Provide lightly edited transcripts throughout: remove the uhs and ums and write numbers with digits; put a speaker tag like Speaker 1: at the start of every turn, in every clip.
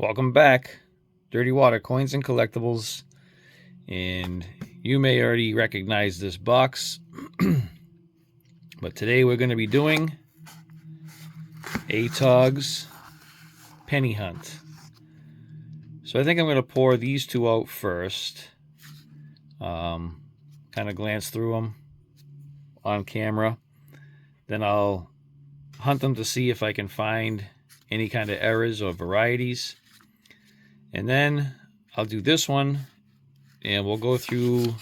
Speaker 1: Welcome back, Dirty Water Coins and Collectibles. And you may already recognize this box, but today we're going to be doing ATOG's Penny Hunt. So I think I'm going to pour these two out first. Kind of glance through them on camera. Then I'll hunt them to see if I can find any kind of errors or varieties. And then I'll do this one, and we'll go through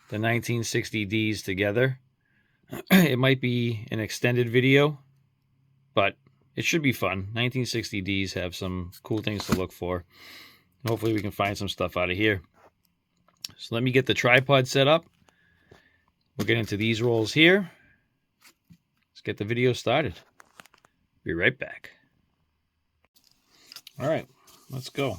Speaker 1: the 1960Ds together. It might be an extended video, but it should be fun. 1960Ds have some cool things to look for. Hopefully we can find some stuff out of here. So let me get the tripod set up. We'll get into these rolls here. Let's get the video started. Be right back. All right, let's go.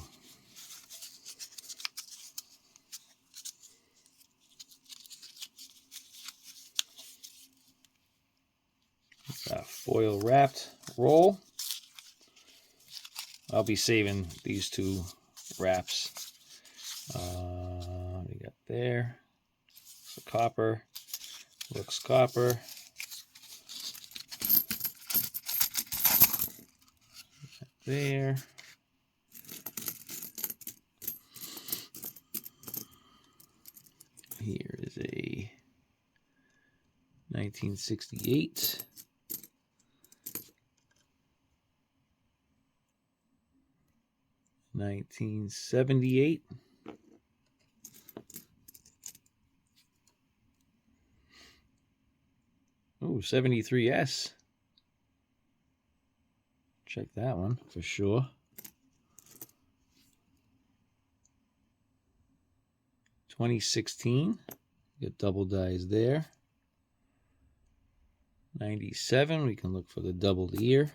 Speaker 1: Foil wrapped roll. I'll be saving these two wraps. We got there. So copper. Looks copper. There. Here is a 1968. 1978. Oh, 73S. Check that one for sure. 2016. Got double dies there. 97. We can look for the doubled ear.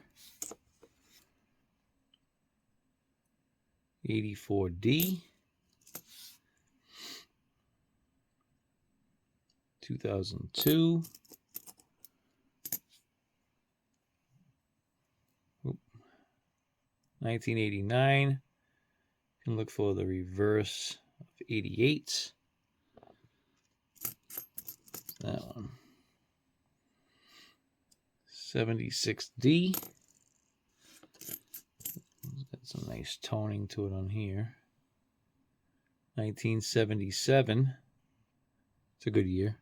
Speaker 1: 84D. 2002. 1989. You can look for the reverse of 88. That one. 76D. Got some nice toning to it on here. 1977. It's a good year.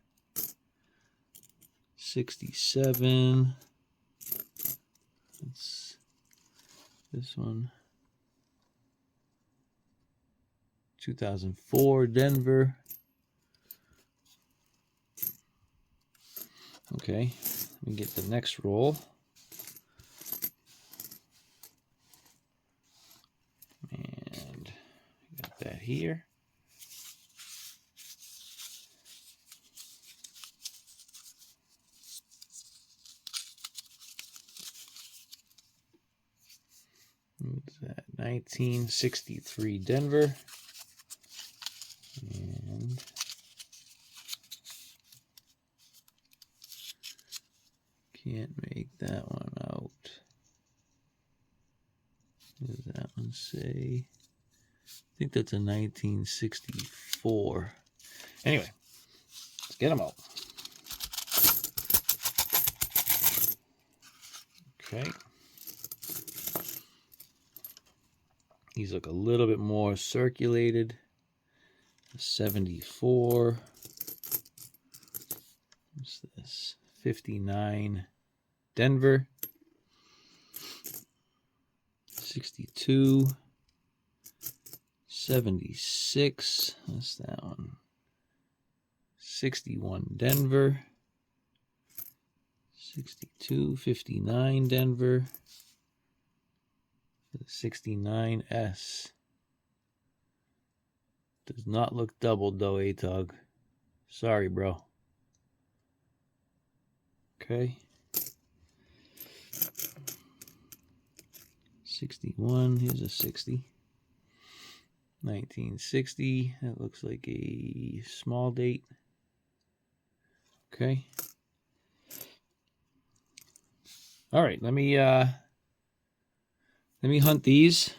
Speaker 1: 67. That's this one. 2004 Denver. Okay, let me get the next roll. And got that here. What's that? 1963 Denver. And can't make that one out. What does that one say? I think that's a 1964. Anyway, let's get them out. Okay. These look a little bit more circulated. 74. What's this? 59 Denver. 62. 76. What's that one? 61 Denver. 62. 59 Denver. 69S. Does not look doubled though, ATOG. Sorry, bro. Okay. 61. Here's a 60. 1960. That looks like a small date. Okay. All right. Let me hunt these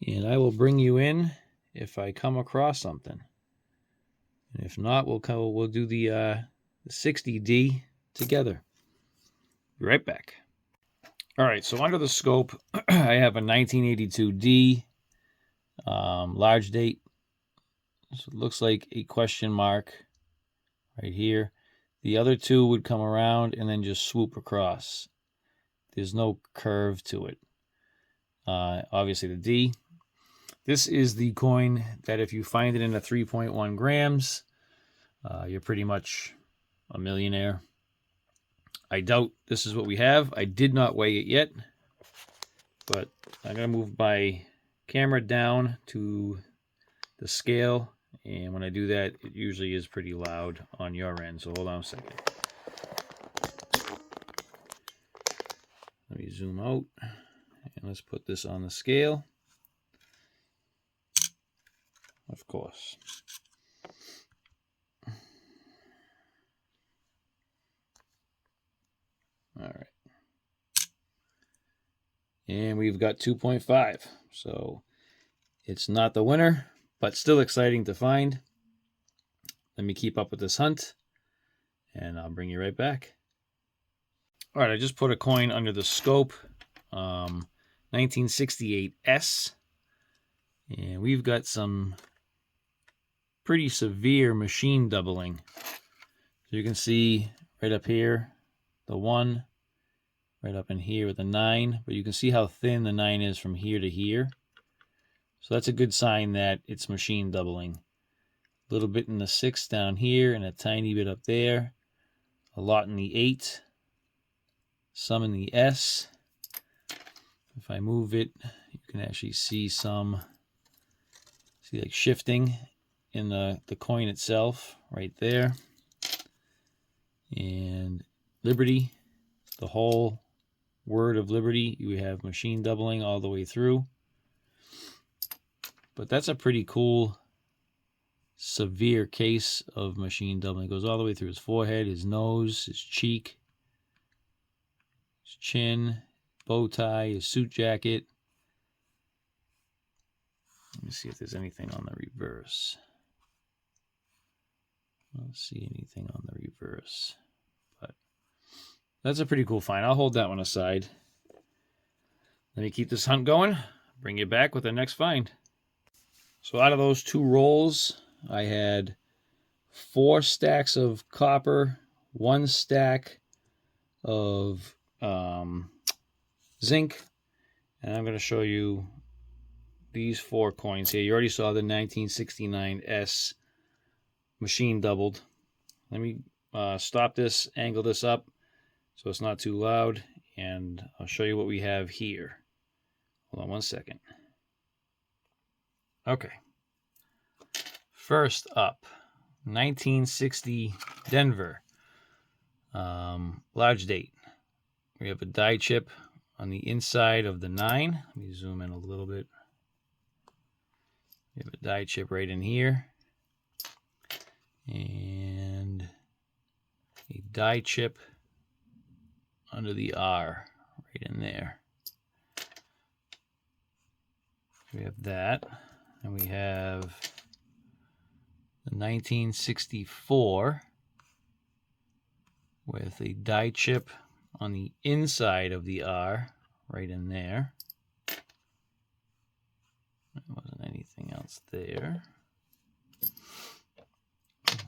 Speaker 1: And I will bring you in if I come across something. And if not, we'll do the 60D together. Be right back. All right, so under the scope, I have a 1982D large date. So it looks like a question mark right here. The other two would come around and then just swoop across. There's no curve to it. Obviously the D. This is the coin that if you find it in a 3.1 grams, you're pretty much a millionaire. I doubt this is what we have. I did not weigh it yet, but I'm going to move my camera down to the scale, and when I do that, it usually is pretty loud on your end, so hold on a second. Let me zoom out, and let's put this on the scale. Of course. All right. And we've got 2.5. So it's not the winner, but still exciting to find. Let me keep up with this hunt, and I'll bring you right back. All right, I just put a coin under the scope, 1968S. And we've got some pretty severe machine doubling. So you can see right up here, the 1, right up in here with the 9, but you can see how thin the 9 is from here to here. So that's a good sign that it's machine doubling. A little bit in the 6 down here and a tiny bit up there. A lot in the 8. Some in the S. If I move it, you can actually see like shifting in the coin itself right there. And Liberty, the whole word of Liberty, you have machine doubling all the way through. But that's a pretty cool, severe case of machine doubling. It goes all the way through his forehead, his nose, his cheek, his chin, bow tie, his suit jacket. Let me see if there's anything on the reverse. I don't see anything on the reverse. But that's a pretty cool find. I'll hold that one aside. Let me keep this hunt going. Bring you back with the next find. So out of those 2 rolls, I had 4 stacks of copper, 1 stack of zinc, and I'm going to show you these 4 coins here. You already saw the 1969S machine doubled. Let me stop this, angle this up so it's not too loud, and I'll show you what we have here. Hold on one second. Okay. First up, 1960 Denver. Large date. We have a die chip on the inside of the 9. Let me zoom in a little bit. We have a die chip right in here. And a die chip under the R right in there. We have that. And we have the 1964 with a die chip on the inside of the R right in there. There wasn't anything else there.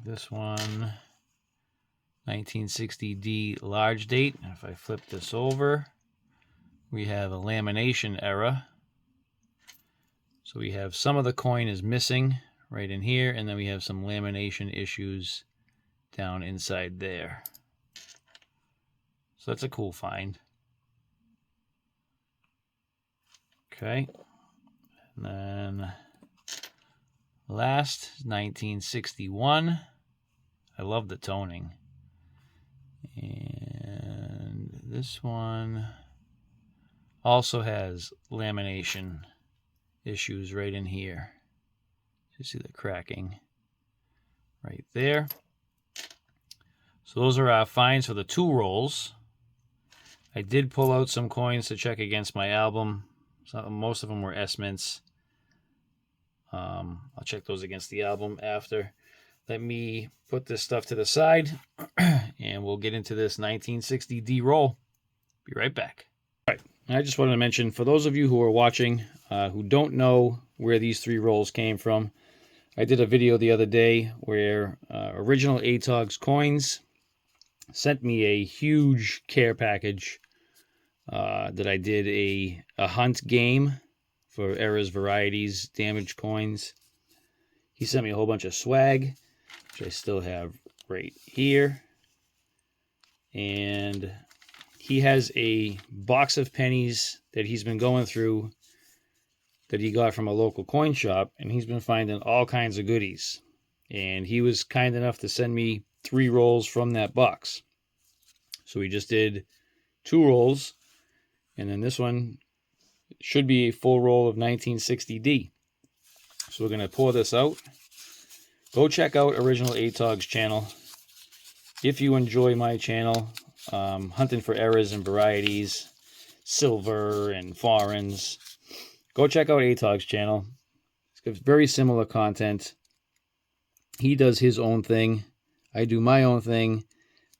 Speaker 1: This one, 1960D large date. If I flip this over, we have a lamination error. So we have some of the coin is missing right in here, and then we have some lamination issues down inside there. So that's a cool find. Okay. And then last, 1961. I love the toning. And this one also has lamination issues right in here. You see the cracking right there. So those are our finds for the 2 rolls. I did pull out some coins to check against my album. So most of them were S-mints. I'll check those against the album after. Let me put this stuff to the side, and we'll get into this 1960 D roll. Be right back. All right, I just wanted to mention, for those of you who are watching who don't know where these 3 rolls came from, I did a video the other day where Original ATOG's Coins sent me a huge care package that I did a hunt game for Errors, Varieties, Damaged Coins. He sent me a whole bunch of swag, which I still have right here. And he has a box of pennies that he's been going through that he got from a local coin shop, and he's been finding all kinds of goodies. And he was kind enough to send me 3 rolls from that box. So we just did 2 rolls, and then this one should be a full roll of 1960D. So we're going to pour this out. Go check out Original ATOG's channel. If you enjoy my channel, hunting for errors and varieties, silver and foreigns, go check out ATOG's channel. It's very similar content. He does his own thing. I do my own thing.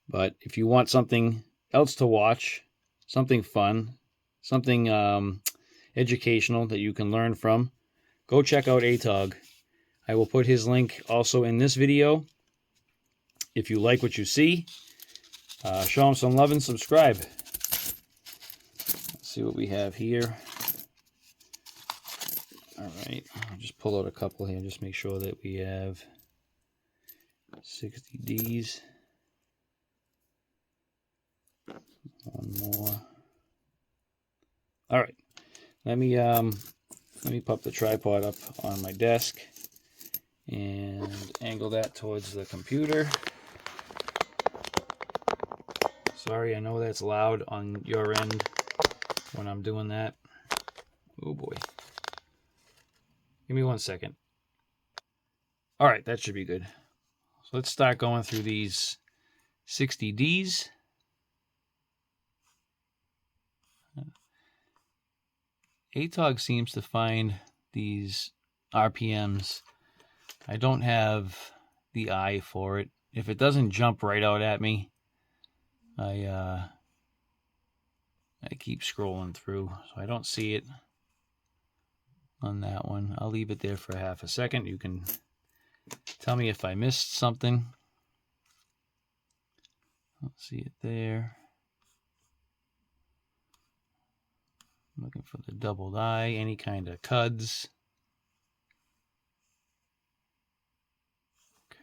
Speaker 1: But if you want something else to watch, something fun, something educational that you can learn from, go check out ATOG. I will put his link also in this video. If you like what you see, show him some love and subscribe. Let's see what we have here. All right, I'll just pull out a couple here, just make sure that we have 60Ds. One more. All right, let me pop the tripod up on my desk and angle that towards the computer. Sorry, I know that's loud on your end when I'm doing that. Oh boy. Give me 1 second. All right, that should be good. So let's start going through these 60Ds. ATOG seems to find these RPMs. I don't have the eye for it. If it doesn't jump right out at me, I keep scrolling through, so I don't see it on that one. I'll leave it there for half a second. You can tell me if I missed something. I don't see it there. I'm looking for the doubled eye, any kind of cuds.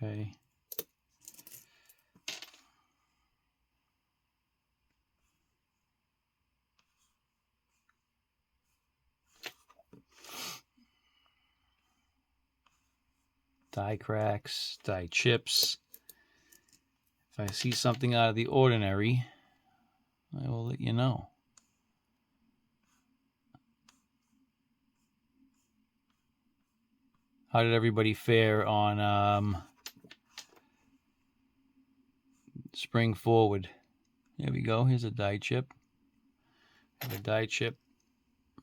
Speaker 1: Okay. Die cracks, die chips. If I see something out of the ordinary, I will let you know. How did everybody fare on Spring Forward? There we go. Here's a die chip. I have a die chip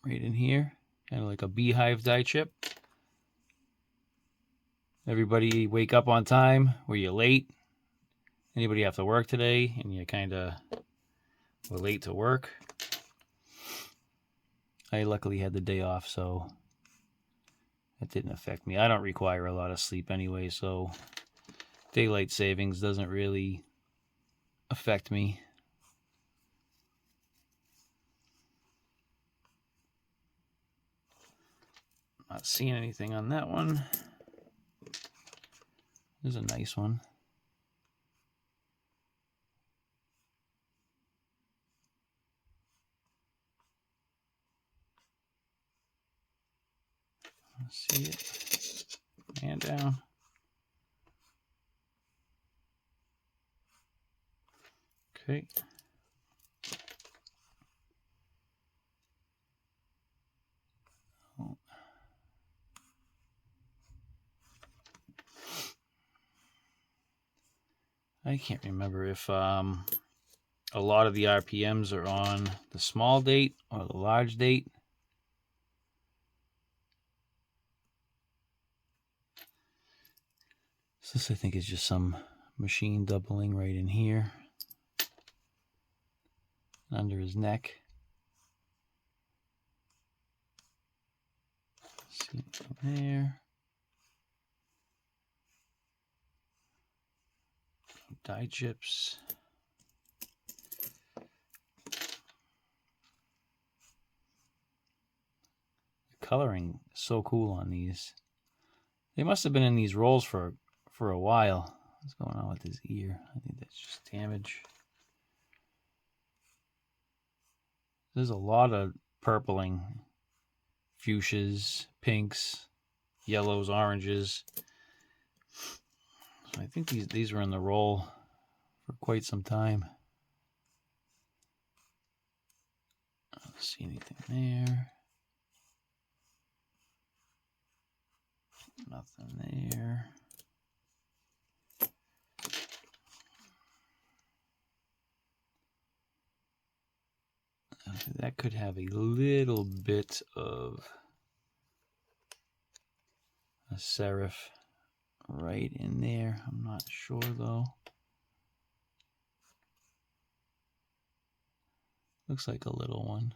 Speaker 1: right in here, kind of like a beehive die chip. Everybody wake up on time? Were you late? Anybody have to work today and you kind of were late to work? I luckily had the day off, so that didn't affect me. I don't require a lot of sleep anyway, so daylight savings doesn't really affect me. Not seeing anything on that one. This is a nice one. Let's see it. And down. Okay. Oh. I can't remember if a lot of the RPMs are on the small date or the large date. So this I think is just some machine doubling right in here, under his neck. See there. Dye chips. The coloring is so cool on these. They must have been in these rolls for a while. What's going on with his ear? I think that's just damage. There's a lot of purpling, fuchsias, pinks, yellows, oranges. So I think these were in the roll for quite some time. I don't see anything there. Nothing there. That could have a little bit of a serif right in there. I'm not sure though. Looks like a little one.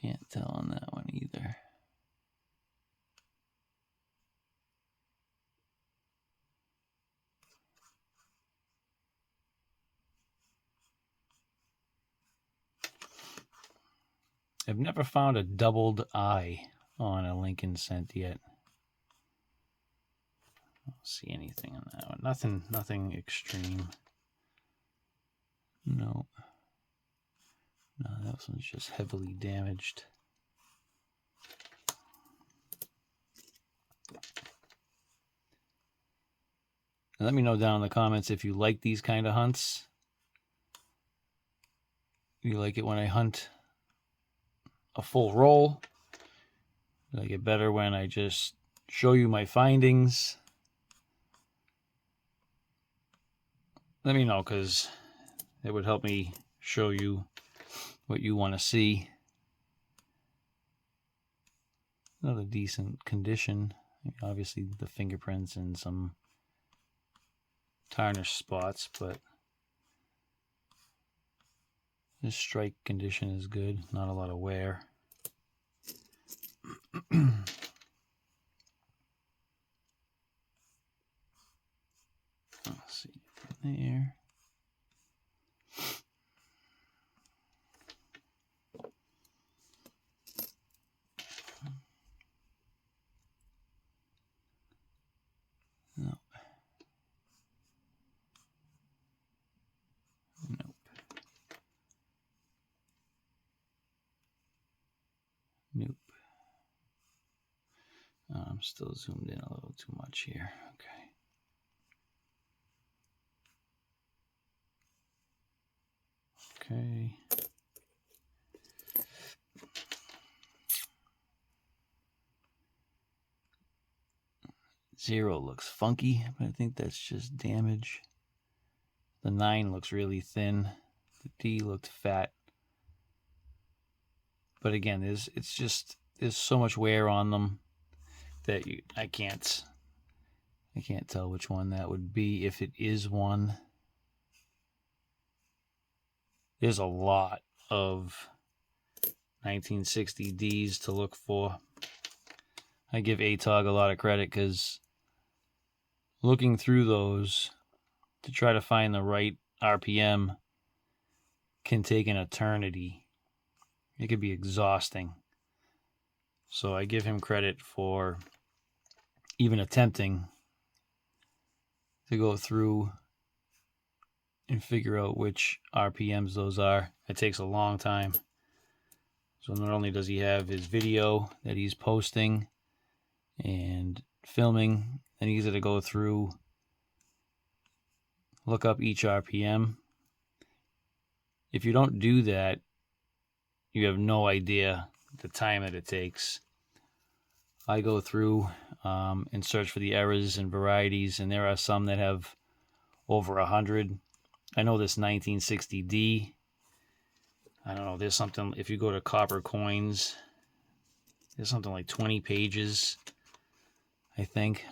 Speaker 1: Can't tell on that one either. I've never found a doubled eye on a Lincoln cent yet. I don't see anything on that one. Nothing extreme. No. No, that one's just heavily damaged. Let me know down in the comments if you like these kind of hunts. If you like it when I hunt a full roll. I like it better when I just show you my findings. Let me know, because it would help me show you what you want to see. Another decent condition. Obviously the fingerprints and some tarnish spots, but this strike condition is good. Not a lot of wear. Let's see there. Nope. Nope. Nope. I'm still zoomed in a little too much here. Okay. Okay. Zero looks funky, but I think that's just damage. The 9 looks really thin. The D looked fat. But again, there's so much wear on them that I can't tell which one that would be, if it is one. There's a lot of 1960 Ds to look for. I give ATOG a lot of credit, because looking through those to try to find the right RPM can take an eternity. It could be exhausting. So I give him credit for even attempting to go through and figure out which RPMs those are. It takes a long time. So not only does he have his video that he's posting and filming, and he's going to go through, look up each RPM. If you don't do that, you have no idea the time that it takes. I go through and search for the errors and varieties, and there are some that have over 100. I know this 1960D. I don't know, there's something, if you go to Copper Coins, there's something like 20 pages, I think.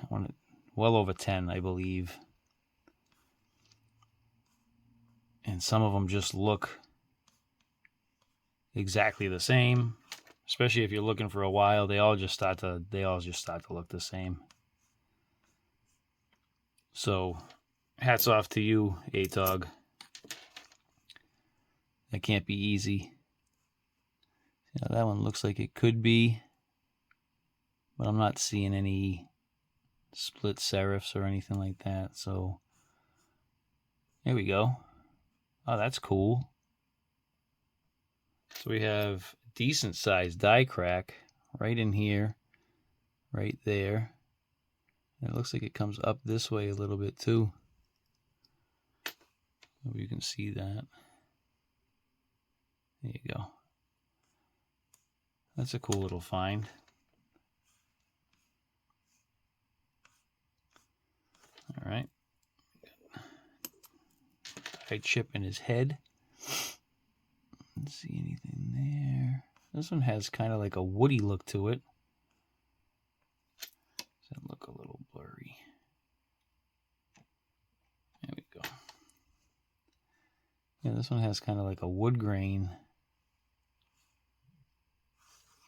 Speaker 1: Well over 10, I believe. And some of them just look exactly the same. Especially if you're looking for a while, they all just start to look the same. So, hats off to you, ATOG. That can't be easy. Yeah, that one looks like it could be, but I'm not seeing any split serifs or anything like that. So, there we go. Oh, that's cool. So we have decent sized die crack right in here, right there. And it looks like it comes up this way a little bit too. Hope you can see that. There you go. That's a cool little find. All right. Die chip in his head. Let's see anything there. This one has kind of like a woody look to it. Does that look a little blurry? There we go. Yeah, this one has kind of like a wood grain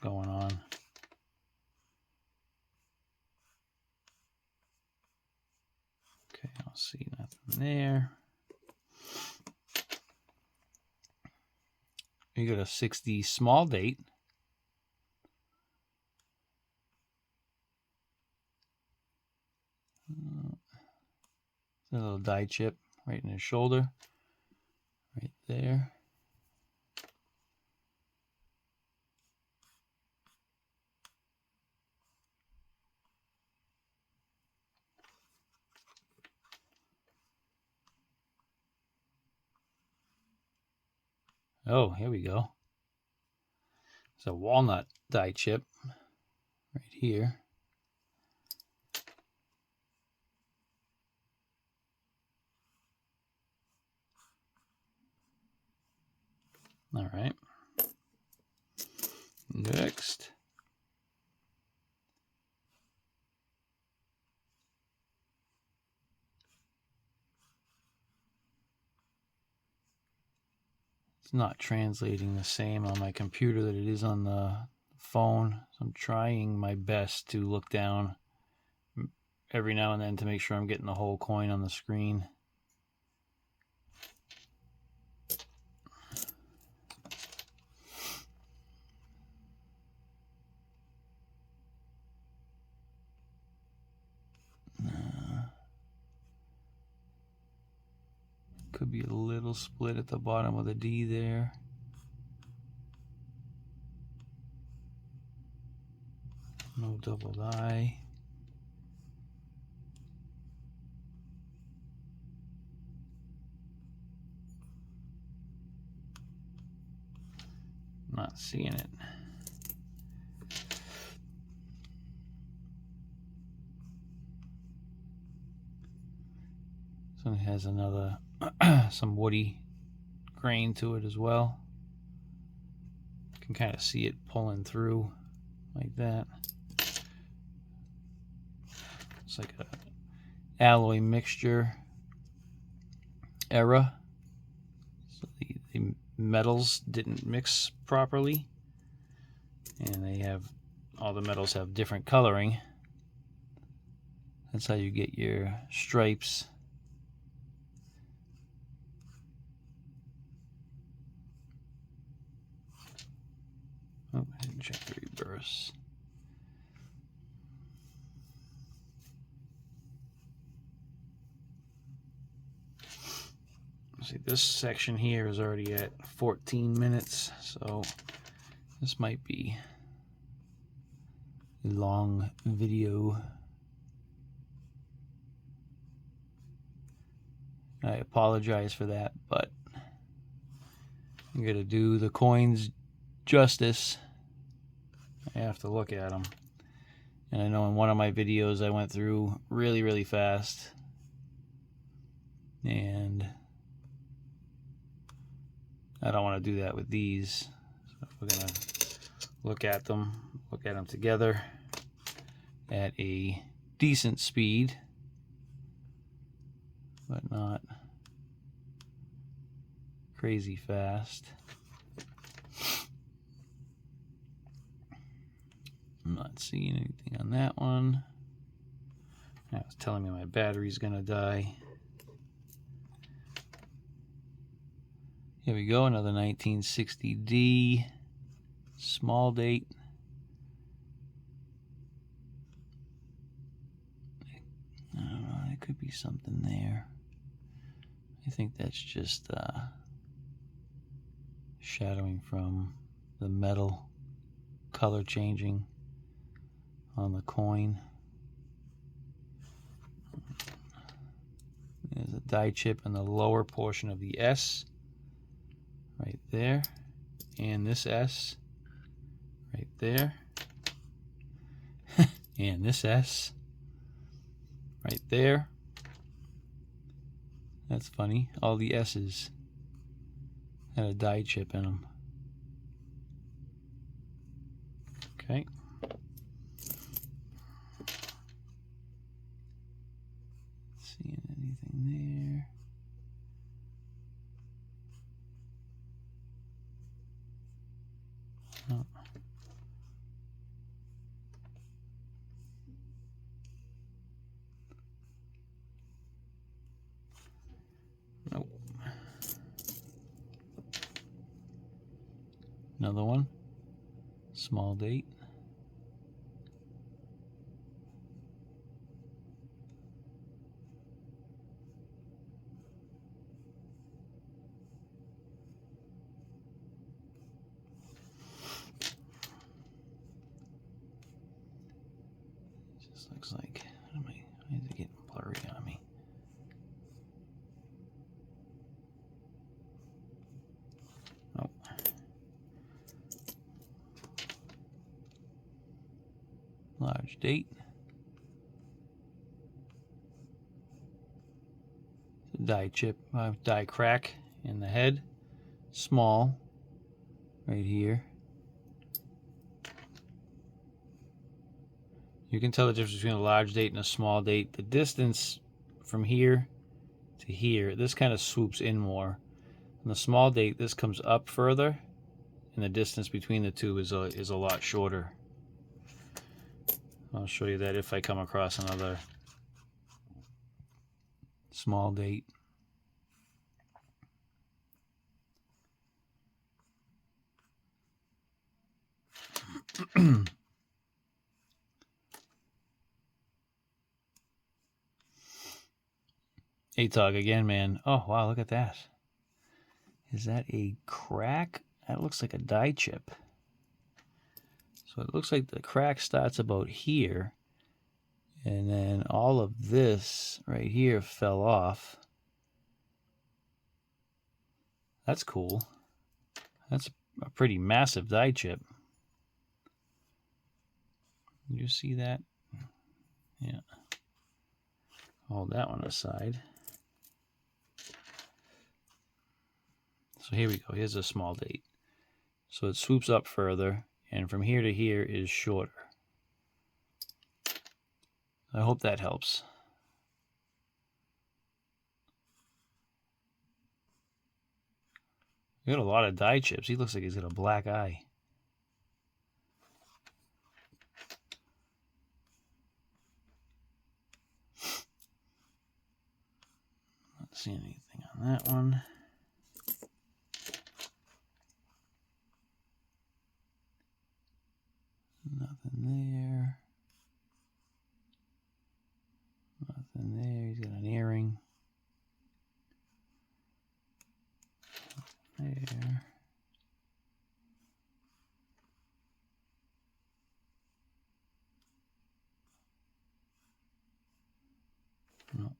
Speaker 1: going on. Okay, I don't see nothing there. You got a 60 small date. A little die chip right in his shoulder. Right there. Oh, here we go. It's a walnut die chip right here. All right. Next. It's not translating the same on my computer that it is on the phone. So I'm trying my best to look down every now and then to make sure I'm getting the whole coin on the screen. Could be a little split at the bottom of the D there. No double die. Not seeing it. This one has another some woody grain to it as well. You can kind of see it pulling through like that. It's like a alloy mixture error. So the metals didn't mix properly, and they have all the metals have different coloring. That's how you get your stripes. Oh, I didn't check the reverse. See, this section here is already at 14 minutes, so this might be a long video. I apologize for that, but I'm going to do the coins justice. I have to look at them. And I know in one of my videos I went through really fast. And I don't want to do that with these. So we're going to look at them together at a decent speed, but not crazy fast. I'm not seeing anything on that one. Now it's telling me my battery's gonna die. Here we go, another 1960D, small date. I don't know, there could be something there. I think that's just shadowing from the metal color changing on the coin. There's a die chip in the lower portion of the S right there, and this S right there, and this S right there. That's funny, all the S's had a die chip in them. Okay. Seeing anything there? Oh. Nope. Another one. Small date. Just looks like, why is it getting blurry on me? Nope. Large date. Die chip, die crack in the head. Small, right here. You can tell the difference between a large date and a small date. The distance from here to here, this kind of swoops in more. On the small date, this comes up further, and the distance between the two is a lot shorter. I'll show you that if I come across another small date. ATOG again, man. Oh, wow, look at that. Is that a crack? That looks like a die chip. So it looks like the crack starts about here, and then all of this right here fell off. That's cool. That's a pretty massive die chip. You see that? Yeah. Hold that one aside. So here we go. Here's a small date. So it swoops up further, and from here to here is shorter. I hope that helps. We got a lot of die chips. He looks like he's got a black eye. Not seeing anything on that one. Nothing there. Nothing there. He's got an earring. There. No.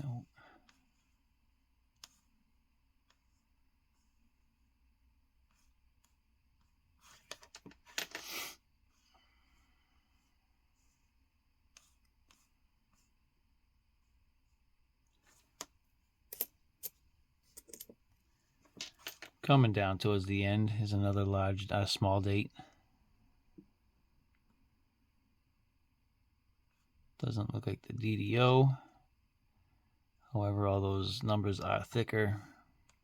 Speaker 1: No. Coming down towards the end is another large, small date. Doesn't look like the DDO. However, all those numbers are thicker,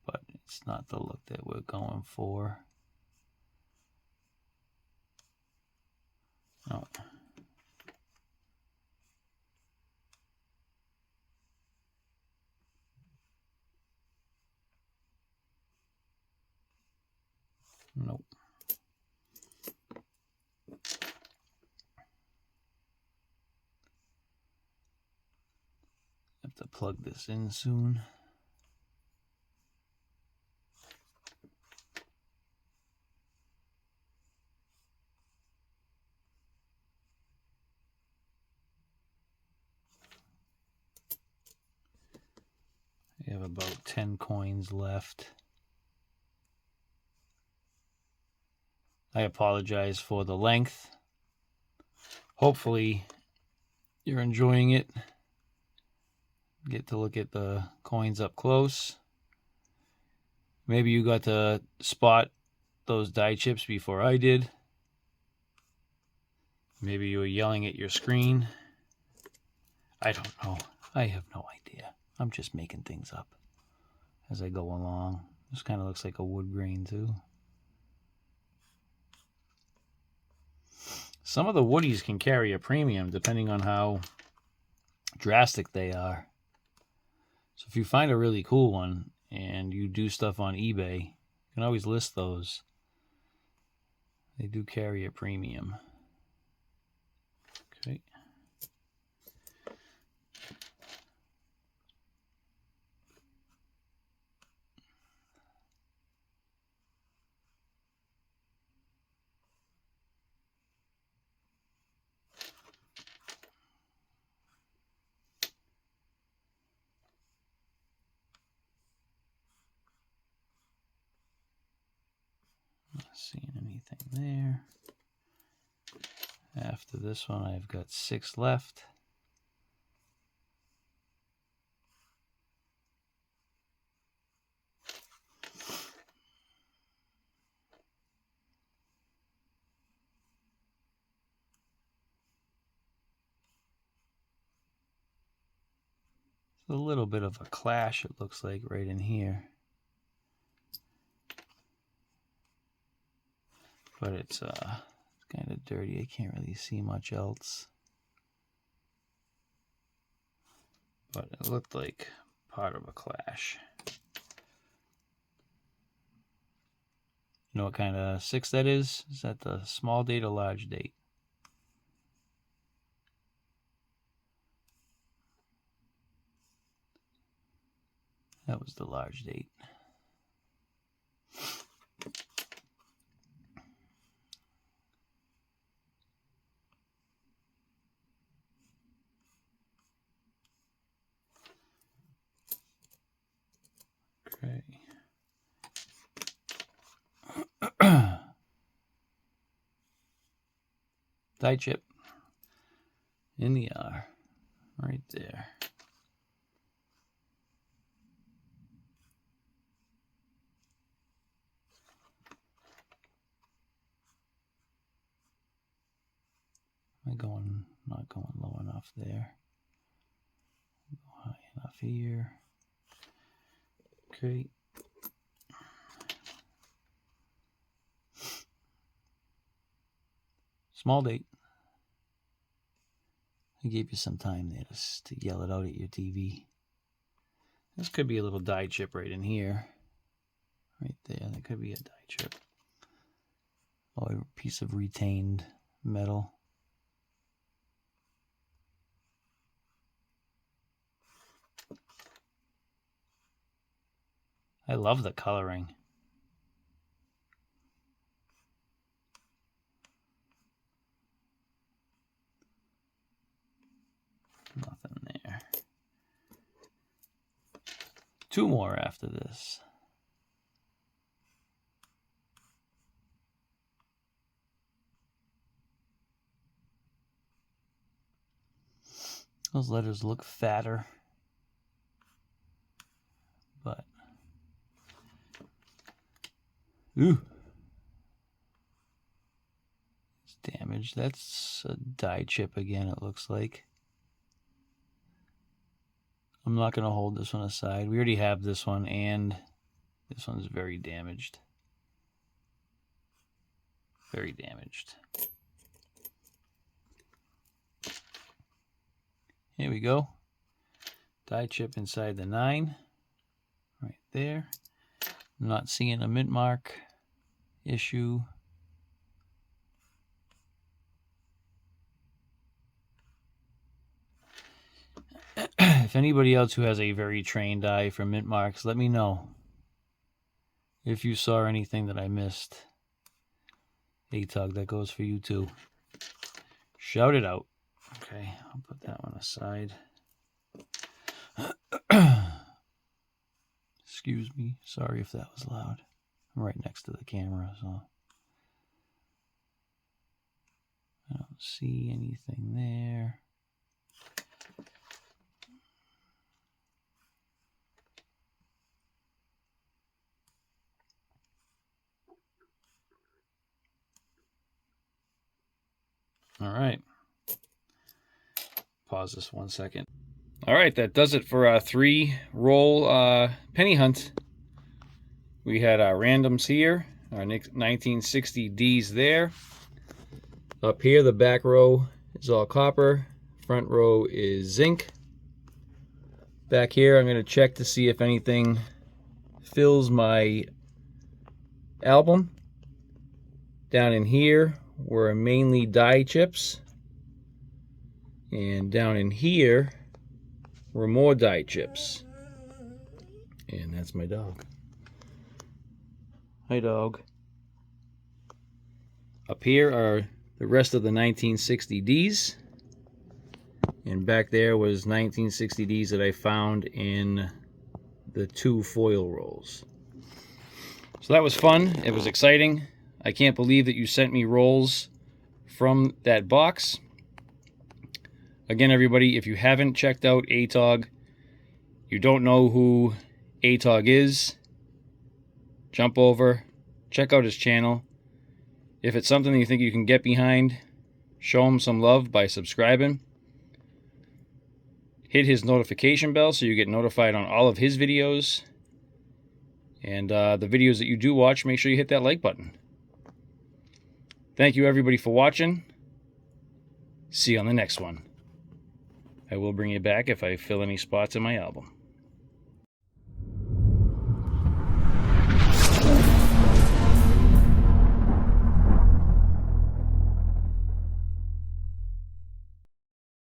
Speaker 1: but it's not the look that we're going for. No. Nope. Have to plug this in soon. We have about 10 coins left. I apologize for the length. Hopefully you're enjoying it. Get to look at the coins up close. Maybe you got to spot those die chips before I did. Maybe you were yelling at your screen. I don't know. I have no idea. I'm just making things up as I go along. This kind of looks like a wood grain too. Some of the woodies can carry a premium depending on how drastic they are. So if you find a really cool one and you do stuff on eBay, you can always list those. They do carry a premium. Okay. Not seeing anything there. After this one, I've got 6 left. It's a little bit of a clash, it looks like, right in here. But it's kind of dirty. I can't really see much else. But it looked like part of a clash. You know what kind of 6 that is? Is that the small date or large date? That was the large date. Okay. Die chip in the R, right there. Am I not going low enough there? Go high enough here. Okay. Small date. I gave you some time there to yell it out at your TV. This could be a little die chip right in here. Right there. That could be a die chip. Oh, a piece of retained metal. I love the coloring. Nothing there. 2 more after this. Those letters look fatter, but Ooh. It's damaged. That's a die chip again, it looks like. I'm not going to hold this one aside. We already have this one, and this one's very damaged. Very damaged. Here we go. Die chip inside the 9. Right there. I'm not seeing a mint mark issue. If anybody else who has a very trained eye for mint marks, let me know if you saw anything that I missed. ATOG, that goes for you too. Shout it out. Okay, I'll put that one aside. Excuse me. Sorry if that was loud. I'm right next to the camera, so I don't see anything there. All right. Pause this 1 second. All right, that does it for our 3-roll penny hunt. We had our randoms here, our 1960 Ds there. Up here, the back row is all copper. Front row is zinc. Back here, I'm going to check to see if anything fills my album. Down in here were mainly die chips. And down in here were more die chips. And that's my dog. Hi, dog. Up here are the rest of the 1960 Ds. And back there was 1960 Ds that I found in the 2 foil rolls. So that was fun. It was exciting. I can't believe that you sent me rolls from that box. Again, everybody, if you haven't checked out ATOG, you don't know who ATOG is, jump over, check out his channel. If it's something that you think you can get behind, show him some love by subscribing. Hit his notification bell so you get notified on all of his videos. And the videos that you do watch, make sure you hit that like button. Thank you, everybody, for watching. See you on the next one. I will bring you back if I fill any spots in my album.